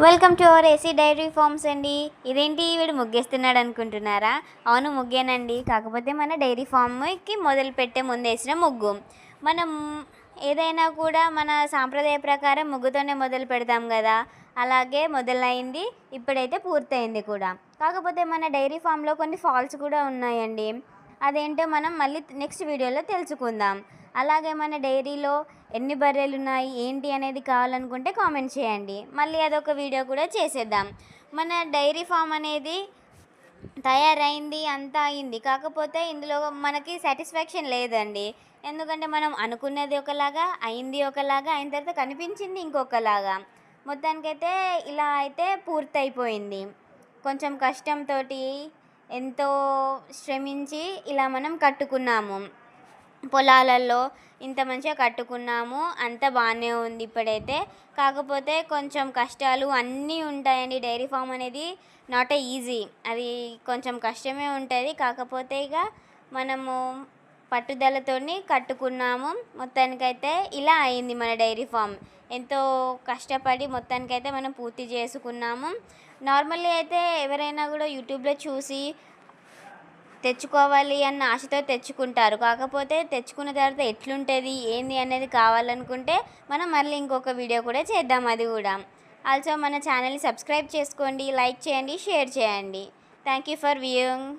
Welcome to our AC dairy farms అండి. ఇదేంటి వీడు ముగ్గేస్తున్నాడు అనుకుంటున్నారా? అవును, ముగ్గేనండి. కాకపోతే మన డైరీ ఫామ్కి మొదలు పెట్టే ముందు వేసిన ముగ్గు. మనం ఏదైనా కూడా మన సాంప్రదాయ ప్రకారం ముగ్గుతోనే మొదలు పెడతాం కదా, అలాగే మొదలైంది, ఇప్పుడైతే పూర్తయింది కూడా. కాకపోతే మన డైరీ ఫామ్లో కొన్ని ఫాల్ట్స్ కూడా ఉన్నాయండి. అదేంటో మనం మళ్ళీ నెక్స్ట్ వీడియోలో తెలుసుకుందాం. అలాగే మన డైరీలో ఎన్ని బర్రెలు ఉన్నాయి ఏంటి అనేది కావాలనుకుంటే కామెంట్ చేయండి. మళ్ళీ అదొక వీడియో కూడా చేసేద్దాం. మన డైరీ ఫామ్ అనేది తయారైంది, అంతా అయింది. కాకపోతే ఇందులో మనకి సాటిస్ఫాక్షన్ లేదండి. ఎందుకంటే మనం అనుకున్నది ఒకలాగా, అయింది ఒకలాగా, అయిన తర్వాత కనిపించింది ఇంకొకలాగా. మొత్తానికైతే ఇలా అయితే పూర్తయిపోయింది. కొంచెం కష్టంతో ఎంతో శ్రమించి ఇలా మనం కట్టుకున్నాము. పొలాలలో ఇంత మంచిగా కట్టుకున్నాము, అంత బాగానే ఉంది ఇప్పుడైతే. కాకపోతే కొంచెం కష్టాలు అన్నీ ఉంటాయండి. డైరీ ఫామ్ అనేది నాట్ ఈజీ, అది కొంచెం కష్టమే ఉంటుంది. కాకపోతే ఇక మనము పట్టుదలతో కట్టుకున్నాము. మొత్తానికైతే ఇలా అయింది మన డైరీ ఫామ్. ఎంతో కష్టపడి మొత్తానికైతే మనం పూర్తి చేసుకున్నాము. నార్మల్లీ అయితే ఎవరైనా కూడా యూట్యూబ్లో చూసి తెచ్చుకోవాలి అన్న ఆశతో తెచ్చుకుంటారు. కాకపోతే తెచ్చుకున్న తర్వాత ఎట్లుంటుంది ఏంది అనేది కావాలనుకుంటే మనం మళ్ళీ ఇంకొక వీడియో కూడా చేద్దాం. అది కూడా ఆల్సో మన ఛానల్ని సబ్స్క్రైబ్ చేసుకోండి, లైక్ చేయండి, షేర్ చేయండి. Thank you for viewing.